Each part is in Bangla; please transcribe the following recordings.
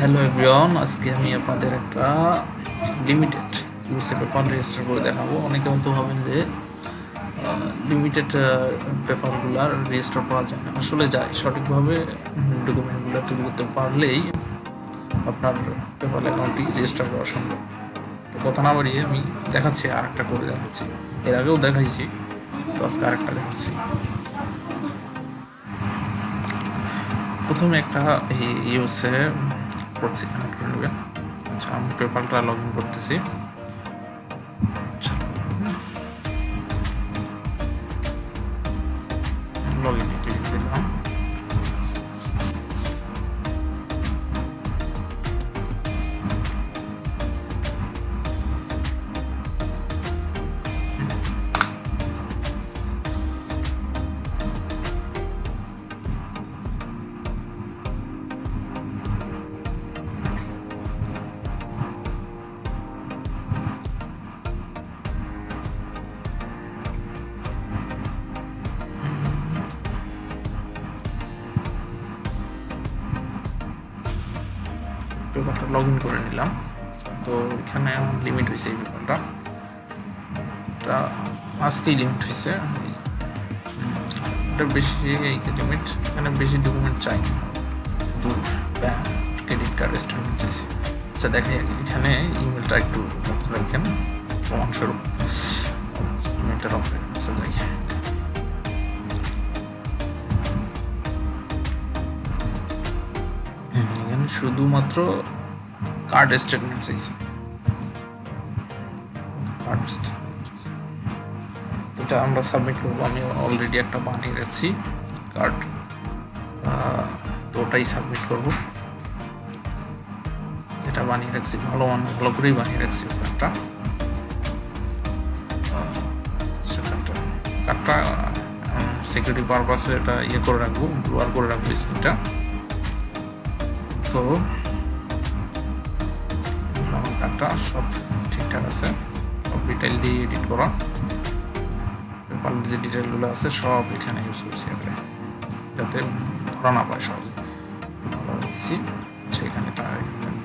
হ্যালো এভরিওয়ান, আজকে আমি আপনাদের একটা লিমিটেড ইউএসএ পেপার রেজিস্টার করে দেখাবো। অনেকে হয়তো ভাবেন যে লিমিটেড পেপারগুলো রেজিস্টার করা যায় না। আসলে যায়, সঠিকভাবে ডকুমেন্টগুলো তৈরি করতে পারলেই আপনার পেপার অ্যাকাউন্টটি রেজিস্টার করা সম্ভব। তো কথা না বাড়িয়ে আমি দেখাচ্ছি, আর একটা করে দেখাচ্ছি। এর আগেও দেখাইছি, তো আজকে আরেকটা দেখাচ্ছি। প্রথমে একটা ইউএসএ প্রক্সি কানেক্ট করে নেবে। আচ্ছা, আমি পেপারটা লগ ইন করতেছি। লগ ইনে ক্লিক দিলাম। পেপারটা লগ ইন করে নিলাম। তো এখানে আমার লিমিট হয়েছে, এই পেপারটা আজকেই লিমিট হয়েছে। এটা বেশি, এই যে লিমিট, এখানে বেশি ডকুমেন্ট চাই না, শুধু ব্যাংক, ক্রেডিট কার্ড স্টেটমেন্ট চাইছি। আচ্ছা দেখাই, এখানে ইমেলটা একটু লক্ষ্য রাখেন। প্রমাণস্বরূপ ইমেলটা লক্ষ্য রাখেন। আচ্ছা যাই, এখানে শুধুমাত্র কার্ড স্টেটমেন্ট চাইছে। কার্ড স্টেটমেন্ট এটা আমরা সাবমিট করবো। আমি অলরেডি একটা বানিয়ে রাখছি কার্ড, তো ওটাই সাবমিট করবো। এটা বানিয়ে রাখছি, ভালো করেই বানিয়ে রাখছি কার্ডটা। কার্ডটা সিকিউরিটি পারপাসে এটা ইয়ে করে রাখবো, ব্লুয়ার করে রাখবো স্ক্রিনটা। তো আমার কার্ডটা সব ঠিকঠাক আছে, সব ডিটেইল দিয়ে এডিট করা। পেপার যে ডিটেলগুলো আছে সব এখানে ইউজ করছি আগে, যাতে ধরা না পায় সহজে। ভালোভাবে দিচ্ছি, সেখানে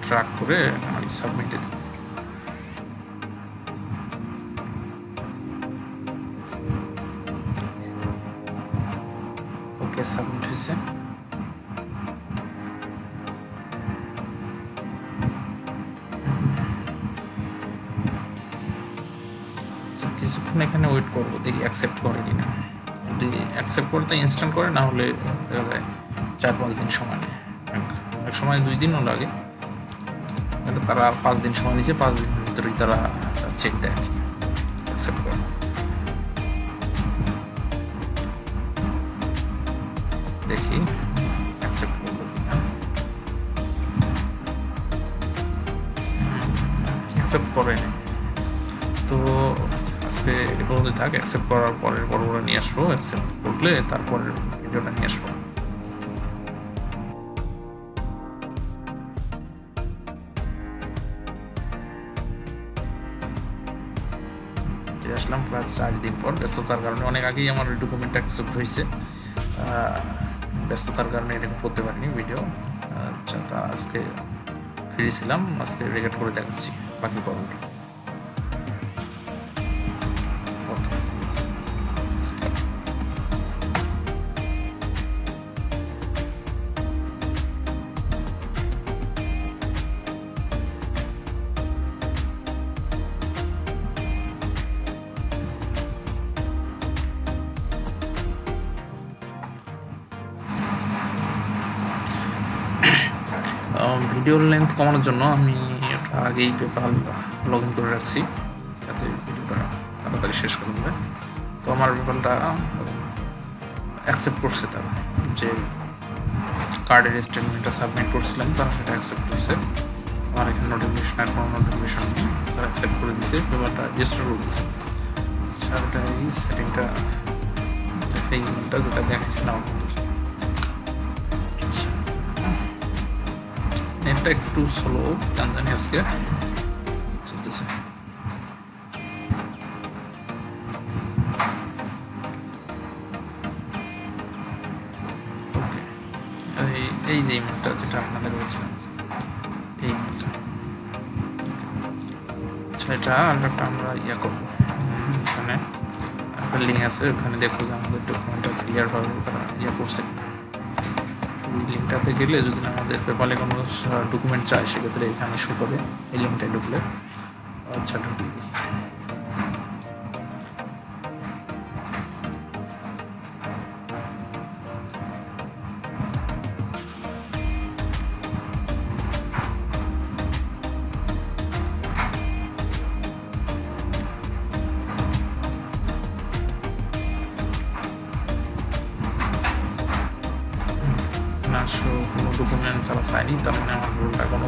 ট্র্যাক করে আমি সাবমিটে দিই। ওকে, সাবমিট হয়েছে। কিছুক্ষণ এখানে ওয়েট করবো, দেখি অ্যাকসেপ্ট করে কিনা। যদি অ্যাকসেপ্ট করতে ইনস্ট্যান্ট করে, না হলে দেখা যায় 4-5 দিন সময় নেয়। এক সময় 2 দিনও লাগে, কিন্তু তারা 5 দিন সময় নিচ্ছে। 5 দিনের ভিতরেই তারা চেক দেয় আর কি, অ্যাকসেপ্ট করে। দেখি অ্যাকসেপ্ট করবো কিনা। অ্যাকসেপ্ট করে না, তো আজকে এগুলোতে থাক। অ্যাকসেপ্ট করার পরের পর্বটা নিয়ে আসবো, অ্যাকসেপ্ট করলে তারপরের ভিডিওটা নিয়ে আসবো। আসলাম প্রায় 4 দিন পর। ব্যস্ততার কারণে, অনেক আগেই আমার ডকুমেন্ট অ্যাকসেপ্ট হয়েছে, ব্যস্ততার কারণে এটা করতে পারিনি ভিডিও। আচ্ছা, তা আজকে ফ্রি ছিলাম, আজকে রেকর্ড করে দেখাচ্ছি বাকি পর্বটা। ভিডিওর লেন্থ কমানোর জন্য আমি এটা আগেই পেপার লগ ইন করে রাখছি, যাতে ভিডিওটা তাড়াতাড়ি শেষ করে দেবে। তো আমার পেপারটা অ্যাকসেপ্ট করছে, তারা যে কার্ডের স্টেটমেন্টটা সাবমিট করছিলাম, তারা সেটা অ্যাকসেপ্ট করছে। আমার এখানে নোটিফিকেশন, আর কোনো নোটিফিকেশন নেই, তারা অ্যাকসেপ্ট করে দিয়েছে, পেপারটা রেজিস্টার করে দিয়েছে। সেটা এই সেটিংটা, এই ইমেলটা যেটা দেখাইছিলাম, নেটটা একটু স্লো জানি আজকে চলতেছে। ওকে, এই যে ইমেলটা যেটা আপনাদের বলছিলাম, এই মেলটা। আচ্ছা, এটা আরেকটা আমরা করবো, এখানে একটা লিঙ্ক আছে, ওখানে দেখবো যে আমাদের ডকুমেন্টটা ক্লিয়ারভাবে তারা করছে। এই লিঙ্কটাতে গেলে যদি আমাদের পেপালে কোনো ডকুমেন্ট চায় সেক্ষেত্রে এখানে শো করে। এই লিঙ্কটায় ঢুকলে আচ্ছা ঢুকিয়ে দিই। কোনো ডকুমেন্ট যারা চায়নি তার মানে আমার রোলটা কোনো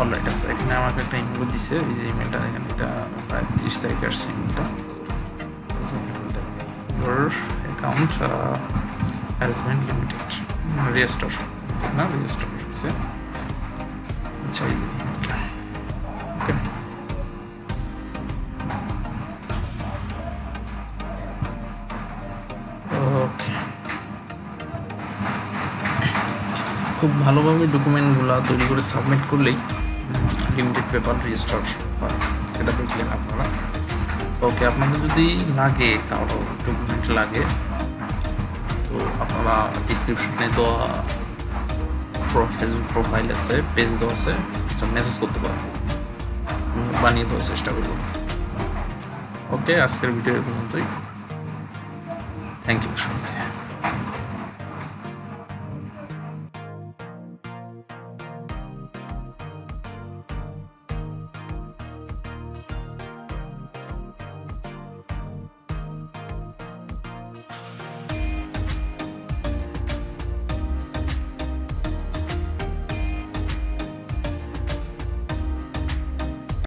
অলরাইট আছে। এখানে আমাকে একটা ইমেল দিছে, এই যে ইমেলটা এখানে, এটা প্রায় 30 তারিখে আসছে ইমেলটা। Your account has been limited, register না রেজিস্টার হচ্ছে। আচ্ছা, এই যে ইমেলটা, ওকে। ওকে, খুব ভালোভাবে ডকুমেন্টগুলো তৈরি করে সাবমিট করলেই লিমিটেড পেপার রেজিস্টার হয়, সেটা দেখলেন আপনারা। ওকে, আপনাদের যদি লাগে, কারো ডকুমেন্ট লাগে, তো আপনারা ডিসক্রিপশনে দেওয়া ফেসবুক প্রোফাইল আছে, পেজ দেওয়া আছে, মেসেজ করতে পারেন, বানিয়ে দেওয়ার চেষ্টা করব। ওকে, আজকের ভিডিও পর্যন্তই। থ্যাংক ইউ সবাইকে।